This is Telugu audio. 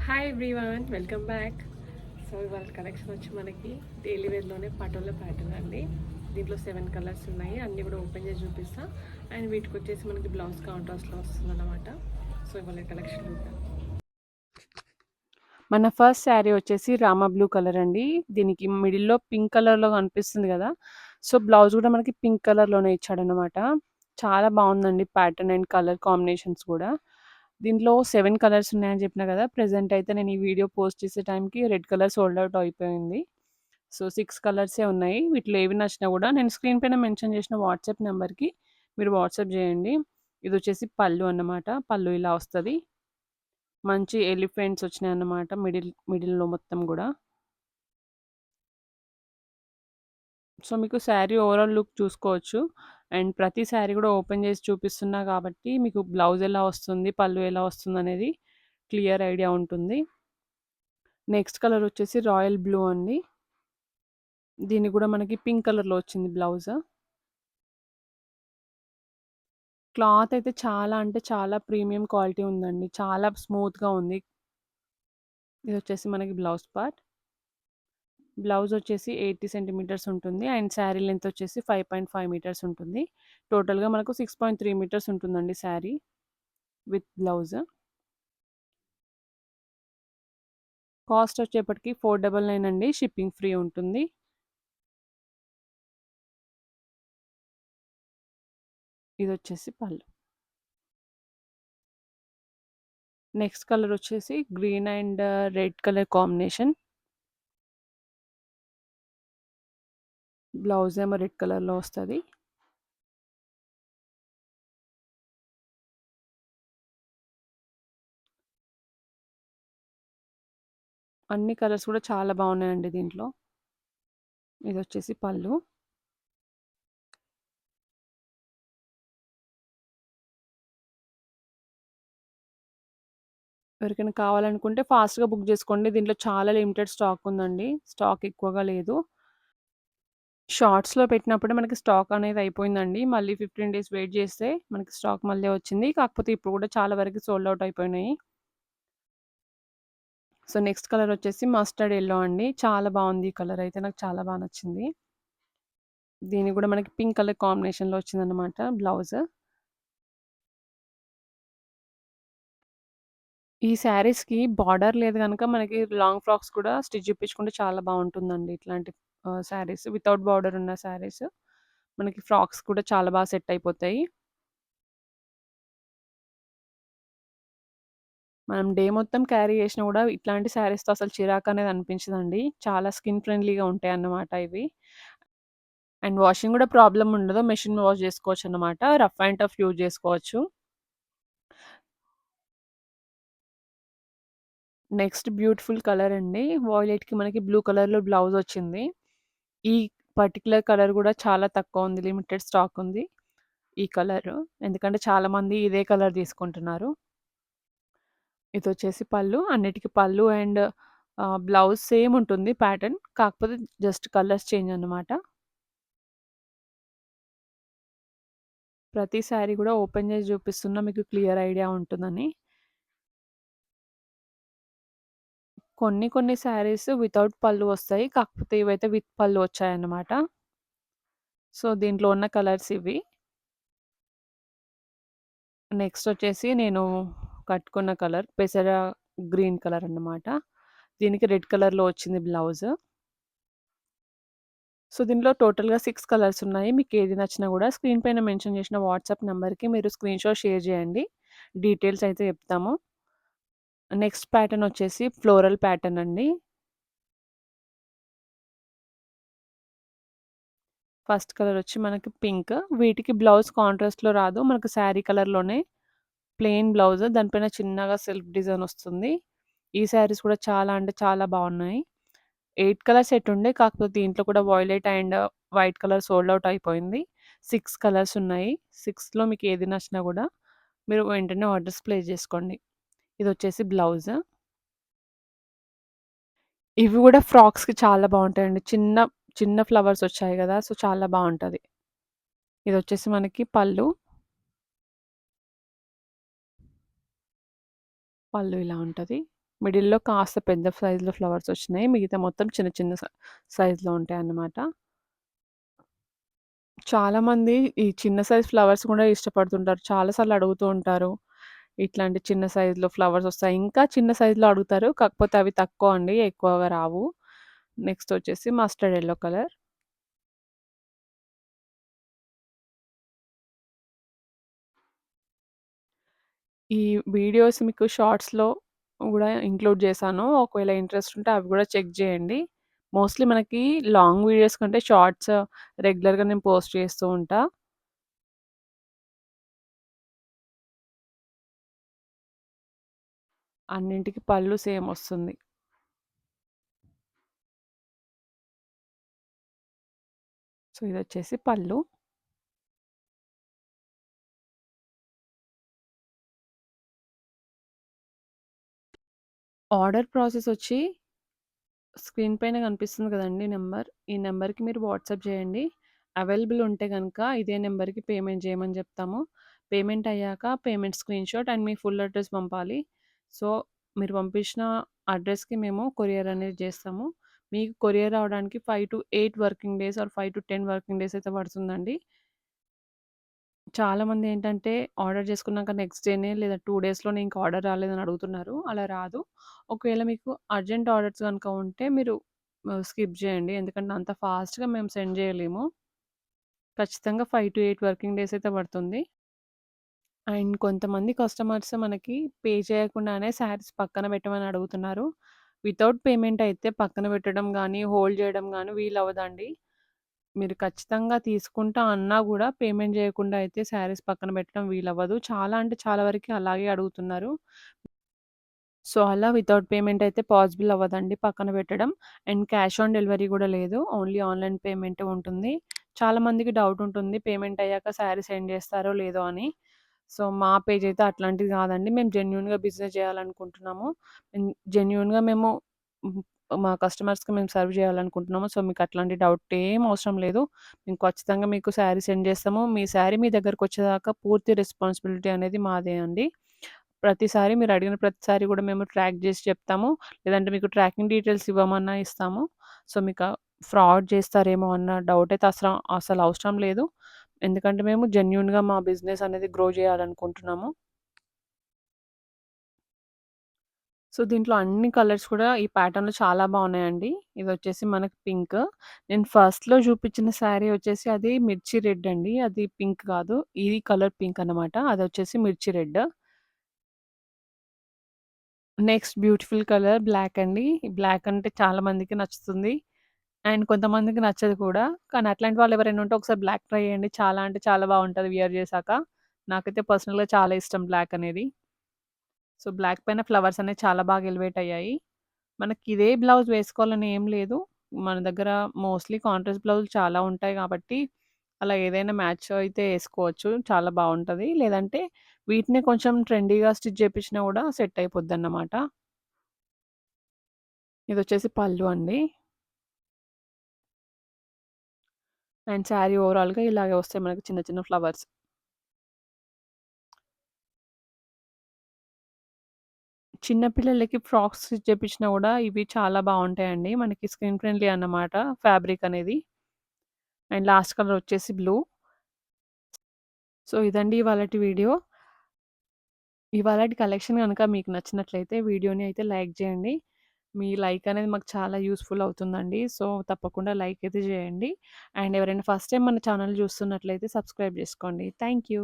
Hi everyone, welcome back. So ఇవాళ కలెక్షన్ వచ్చి మనకి డైలీ వేర్లోనే పటోలా ప్యాటర్న్ అండి. దీంట్లో 7 కలర్స్ ఉన్నాయి. అన్నీ కూడా ఓపెన్ చేసి చూపిస్తా. అండ్ వీటికి వచ్చేసి మనకి బ్లౌజ్ కాంట్రాస్ట్లో వస్తుంది అన్నమాట. సో ఇవాళ కలెక్షన్ చూద్దాం. మన ఫస్ట్ శారీ వచ్చేసి రామా బ్లూ కలర్ అండి. దీనికి మిడిల్లో పింక్ కలర్లో కనిపిస్తుంది కదా. సో బ్లౌజ్ కూడా మనకి పింక్ కలర్లోనే ఇచ్చాడనమాట. చాలా బాగుందండి ప్యాటర్న్ అండ్ కలర్ కాంబినేషన్స్ కూడా. దీంట్లో 7 కలర్స్ ఉన్నాయని చెప్పిన కదా. ప్రెజెంట్ అయితే నేను ఈ వీడియో పోస్ట్ చేసే టైంకి రెడ్ కలర్ సోల్డ్ అవుట్ అయిపోయింది. సో 6 కలర్సే ఉన్నాయి. వీటిలో ఏవి నచ్చినా కూడా నేను స్క్రీన్ పైన మెన్షన్ చేసిన వాట్సాప్ నెంబర్కి మీరు వాట్సాప్ చేయండి. ఇది వచ్చేసి పళ్ళు అన్నమాట. పళ్ళు ఇలా వస్తుంది. మంచి ఎలిఫెంట్స్ వచ్చినాయన్నమాట మిడిల్‌లో మొత్తం గూడా. సో, మీకు శారీ ఓవరాల్ లుక్ చూసుకోవచ్చు. అండ్ ప్రతి శారీ గూడా ఓపెన్ చేసి చూపిస్తున్నా కాబట్టి మీకు బ్లౌజ్ ఎలా వస్తుంది, పళ్ళు ఎలా వస్తుందనేది క్లియర్ ఐడియా ఉంటుంది. నెక్స్ట్ కలర్ వచ్చేసి రాయల్ బ్లూ అండి. దీనికి గూడా మనకి పింక్ కలర్‌లో వచ్చింది బ్లౌజ్. క్లాత్ అయితే చాలా అంటే చాలా ప్రీమియం క్వాలిటీ ఉందండి. చాలా స్మూత్‌గా ఉంది. ఇదొచ్చేసి మనకి బ్లౌజ్ పార్ట్. బ్లౌజ్ వచ్చేసి 80 సెంటీమీటర్స్ ఉంటుంది. అండ్ శారీ లెంత్ వచ్చేసి 5.5 మీటర్స్ ఉంటుంది. టోటల్‌గా మనకు 6.3 మీటర్స్ ఉంటుందండి శారీ విత్ బ్లౌజ్. కాస్ట్ వచ్చేప్పటికి 499 అండి. షిప్పింగ్ ఫ్రీ ఉంటుంది. ఇదొచ్చేసి పళ్ళు. నెక్స్ట్ కలర్ వచ్చేసి green and red colour combination. Blouse ఏమో రెడ్ కలర్‌లో వస్తది. అన్ని కలర్స్ కూడా చాలా బాగున్నాయండి దీంట్లో. ఇదొచ్చేసి పళ్ళు. ఎవరికైనా కావాలనుకుంటే ఫాస్ట్‌గా బుక్ చేసుకోండి. దీంట్లో చాలా లిమిటెడ్ స్టాక్ ఉందండి. స్టాక్ ఎక్కువగా లేదు. షార్ట్స్‌లో పెట్టినప్పుడే మనకి స్టాక్ అనేది అయిపోయిందండి. మళ్ళీ 15 డేస్ వెయిట్ చేస్తే మనకి స్టాక్ మళ్ళీ వచ్చింది. కాకపోతే ఇప్పుడు కూడా చాలా వరకు సోల్డ్ అవుట్ అయిపోయినాయి. సో, నెక్స్ట్ కలర్ వచ్చేసి మస్టర్డ్ యెల్లో అండి. చాలా బావుంది ఈ కలర్ అయితే నాకు చాలా బా నచ్చింది. దీనికి కూడా మనకి పింక్ కలర్ కాంబినేషన్‌లో వచ్చిందనమాట బ్లౌజ్. ఈ శారీస్‌కి బార్డర్ లేదు గనక మనకి లాంగ్ ఫ్రాక్స్ కూడా స్టిచ్ చేపించుకుంటే చాలా బావుంటుందండి. ఇట్లాంటి శారీస్ వితౌట్ బార్డర్ ఉన్న శారీస్. మనకి ఫ్రాక్స్ కూడా చాలా బా సెట్ అయిపోతాయి. మనం డే మొత్తం క్యారీ చేసినా గూడా ఇట్లాంటి శారీస్‌తో అసలు చిరాకనేది అనిపించదండి. చాలా స్కిన్ ఫ్రెండ్లీగా ఉంటాయన్నమాట ఇవి. అండ్ వాషింగ్ గూడా ప్రాబ్లమ్ ఉండదు. మెషిన్ వాష్ జేసుకోవచ్చన్నమాట. రఫ్ అండ్ టఫ్ యూజ్ జేసుకోవచ్చు. నెక్స్ట్ బ్యూటిఫుల్ కలర్ అండి. వాయిలెట్‌కి మనకి బ్లూ కలర్‌లో బ్లౌజ్ వచ్చింది. ఈ పర్టిక్యులర్ కలర్ గూడా చాలా తక్కువ ఉంది. లిమిటెడ్ స్టాక్ ఉంది. ఈ కలరు. ఎందుకంటే చాలామంది ఇదే కలర్ తీసుకుంటున్నారు. ఇదొచ్చేసి పళ్ళు. అన్నిటికి పళ్ళు అండ్ బ్లౌజ్ సేమ్ ఉంటుంది ప్యాటర్న్. కాకపోతే జస్ట్ కలర్స్ చేంజ్ అన్నమాట. ప్రతి శారీ గూడా ఓపెన్ చేసి చూపిస్తున్నా మీకు క్లియర్ ఐడియా ఉంటుందని. కొన్ని కొన్ని శారీస్ వితౌట్ పళ్ళు వస్తాయి. కాకపోతే ఇవైతే విత్ పళ్ళు వచ్చాయన్నమాట. సో, దీంట్లో ఉన్న కలర్స్ ఇవి. నెక్స్ట్ వచ్చేసి నేను కట్టుకున్న కలర్ పెసర గ్రీన్ కలర్ అన్నమాట. దీనికి రెడ్ కలర్‌లో వచ్చింది బ్లౌజ్. సో, దీంట్లో టోటల్‌గా 6 కలర్స్ ఉన్నాయి. మీకేది నచ్చినా గూడా స్క్రీన్ పైన మెన్షన్ చేసిన వాట్సాప్ నంబర్‌కి మీరు స్క్రీన్‌షాట్ షేర్ చేయండి. డీటెయిల్స్ అయితే చెప్తాము. నెక్స్ట్ ప్యాటర్న్ వచ్చేసి ఫ్లోరల్ ప్యాటర్న్ అండి. ఫస్ట్ కలర్ వచ్చి మనకి పింక్. వీటికి బ్లౌజ్ కాంట్రాస్ట్‌లో రాదు. మనకు శారీ కలర్‌లోనే ప్లెయిన్ బ్లౌజ్. దానిపైన చిన్నగా సెల్ఫ్ డిజైన్ వస్తుంది. ఈ శారీస్ కూడా చాలా అంటే చాలా బావున్నాయి. 8 కలర్ సెట్ ఉండే. కాకపోతే దీంట్లో కూడా violet and white colour sold out అయిపోయింది. 6 కలర్స్ ఉన్నాయి. 6లో మీకు ఏది నచ్చినా గూడా మీరు వెంటనే ఆర్డర్స్ ప్లేస్ చేసుకోండి. ఇదొచ్చేసి బ్లౌజ్. ఇవి గూడా ఫ్రాక్స్‌కి చాలా బావుంటాయండి. చిన్న ఫ్లవర్స్ వచ్చాయి గదా. సో, చాలా బావుంటది. ఇదొచ్చేసి మనకి పళ్ళు. పళ్ళు ఇలా ఉంటది. మిడిల్‌లో కాస్త పెద్ద సైజ్‌లో ఫ్లవర్స్ వచ్చినాయి. మిగతా మొత్తం చిన్న చిన్న సైజ్‌లో ఉంటాయన్నమాట. చాలామంది ఈ చిన్న సైజ్ ఫ్లవర్స్ కూడా ఇష్టపడుతుంటారు. చాలా సార్లు అడుగుతూ ఉంటారు. ఇట్లాంటి చిన్న సైజ్‌లో ఫ్లవర్స్ వస్తాయి. ఇంకా చిన్న సైజ్‌లో అడుగుతారు. కాకపోతే అవి తక్కువ అండి. ఎక్కువగా రావు. నెక్స్ట్ వచ్చేసి మస్టర్డ్ యెల్లో కలర్. ఈ వీడియోస్ మీకు షార్ట్స్‌లో గూడా ఇంక్లూడ్ చేశాను. ఒకవేళ ఇంట్రెస్ట్ ఉంటే అవి గూడా చెక్ జేయండి. మోస్ట్‌లీ మనకి లాంగ్ వీడియోస్ కంటే షార్ట్స్ రెగ్యులర్‌గా నేను పోస్ట్ చేస్తూ ఉంటా. అన్నింటికి పళ్ళు సేమ్ వస్తుంది. సో, ఇదొచ్చేసి పళ్ళు. ఆర్డర్ ప్రాసెస్ వచ్చి స్క్రీన్ పైన కనిపిస్తుంది కదండీ నంబర్. ఈ నంబర్‌కి మీరు వాట్సాప్ చేయండి. అవైలబుల్ ఉంటే గనక ఇదే నంబర్‌కి పేమెంట్ చేయమని చెప్తాము. పేమెంట్ అయ్యాక payment screenshot and me full address పంపాలి. సో, మీరు పంపించిన అడ్రెస్‌కి మేము కొరియర్ అనేది చేస్తాము. మీకు కొరియర్ రావడానికి 5-8 working days or 5-10 working days అయితే పడుతుందండి. చాలామందేంటంటే ఆర్డర్ చేసుకున్నాక నెక్స్ట్ డేనే లేదా 2 డేస్‌లోనే ఇంకా ఆర్డర్ రాలేదని అడుగుతున్నారు. అలా రాదు. ఒకవేళ మీకు అర్జెంట్ ఆర్డర్స్ గనుక ఉంటే మీరు స్కిప్ జేయండి. ఎందుకంటే అంత ఫాస్ట్‌గా మేము సెండ్ జేయలేము. ఖచ్చితంగా 5-8 వర్కింగ్ డేస్ అయితే పడుతుంది. అండ్ కొంతమంది కస్టమర్స్ మనకి పే చేయకుండానే శారీస్ పక్కన పెట్టమని అడుగుతున్నారు. వితౌట్ పేమెంట్ అయితే పక్కన పెట్టడం గానీ, హోల్డ్ చేయడం గానీ వీలవ్వదండి. మీరు ఖచ్చితంగా తీసుకుంటా అన్నా గూడా పేమెంట్ జేయకుండా అయితే శారీస్ పక్కన పెట్టడం వీలవ్వదు. చాలా అంటే చాలా వరకి అలాగే అడుగుతున్నారు. సో, అలా వితౌట్ పేమెంట్ అయితే పాసిబుల్ అవ్వదండి పక్కన పెట్టడం. అండ్ క్యాష్ ఆన్ డెలివరీ గూడా లేదు. ఓన్లీ ఆన్‌లైన్ పేమెంటే ఉంటుంది. చాలా మందికి డౌట్ ఉంటుంది. పేమెంట్ అయ్యాక శారీ సెండ్ జేస్తారో లేదో అని. సో, మా పేజ్ అయితే అట్లాంటిది గాదండి. మేము జెన్యూన్‌గా బిజినెస్ జేయాలనుకుంటున్నాము. జెన్యూన్‌గా మేము హ్మ్, మా కస్టమర్స్‌కి మేము సర్వ్ జేయాలనుకుంటున్నాము. సో, మీకు అట్లాంటి డౌట్ ఏం అవసరం లేదు. మేము ఖచ్చితంగా మీకు శారీ సెండ్ జేస్తాము. మీ శారీ మీ దగ్గరకొచ్చేదాకా పూర్తి రెస్పాన్సిబిలిటీ అనేది మాదే అండి. ప్రతిసారి మీరు అడిగిన ప్రతిసారి గూడా మేము ట్రాక్ జేసి చెప్తాము. లేదంటే మీకు ట్రాకింగ్ డీటెయిల్స్ ఇవ్వమన్నా ఇస్తాము. సో, మీకు ఫ్రాడ్ చేస్తారేమో అన్న డౌట్ అయితే అసలవసరం లేదు. ఎందుకంటే మేము జెన్యూన్‌గా మా బిజినెస్ అనేది గ్రో చేయాలనుకుంటున్నాము. సో, దీంట్లో అన్ని కలర్స్ కూడా ఈ ప్యాటర్న్‌లో చాలా బావున్నాయండి. ఇదొచ్చేసి మనకి పింక్. నేను ఫస్ట్‌లో చూపించిన శారీ వచ్చేసి అది మిర్చి రెడ్ అండి. అది పింక్ కాదు. ఇది కలర్ పింక్ అన్నమాట. అదొచ్చేసి మిర్చి red. Next beautiful colour black అండి. ఈ బ్లాక్ అంటే చాలా మందికి నచ్చుతుంది. అండ్ కొంతమందికి నచ్చదు కూడా. కానీ అట్లాంటి వాళ్ళు ఎవరైనా ఉంటే ఒకసారి బ్లాక్ ట్రై చేయండి. చాలా అంటే చాలా బావుంటది వియర్ చేశాక. నాకైతే పర్సనల్‌గా చాలా ఇష్టం బ్లాక్ అనేది. సో, బ్లాక్ పైన ఫ్లవర్స్ అనేవి చాలా బాగా ఎలివేట్ అయ్యాయి. మనకి ఇదే బ్లౌజ్ వేసుకోవాలని ఏం లేదు. మన దగ్గర మోస్ట్‌లీ కాంట్రాస్ట్ బ్లౌజులు చాలా ఉంటాయి కాబట్టి, అలా ఏదైనా మ్యాచ్ అయితే ఏసుకోవచ్చు. చాలా బావుంటది. లేదంటే వీటినే కొంచెం ట్రెండీగా స్టిచ్ చేపించినా కూడా సెట్ అయిపోద్దన్నమాట. ఇదొచ్చేసి పళ్ళు అండి. అండ్ శారీ ఓవరాల్‌గా ఇలాగే వస్తాయి మనకి చిన్న చిన్న ఫ్లవర్స్. చిన్న పిల్లలకి ఫ్రాక్స్ స్టిచ్ చేపించినా గూడా ఇవి చాలా బావుంటాయండి. మనకి స్కిన్ ఫ్రెండ్లీ అన్నమాట ఫ్యాబ్రిక్ అనేది. అండ్ లాస్ట్ కలర్ వచ్చేసి బ్లూ. సో, ఇదండి ఇవాళటి వీడియో. ఇవాళటి కలెక్షన్ గనక మీకు నచ్చినట్లయితే వీడియోని అయితే లైక్ జేయండి. మీ లైక్ అనేది మాకు చాలా యూజ్‌ఫుల్ అవుతుందండి. సో, తప్పకుండా లైక్ అయితే జేయండి. అండ్ ఎవరైనా ఫస్ట్ టైమ్ మన ఛానల్ చూస్తున్నట్లయితే సబ్స్క్రైబ్ జేసుకోండి. Thank you.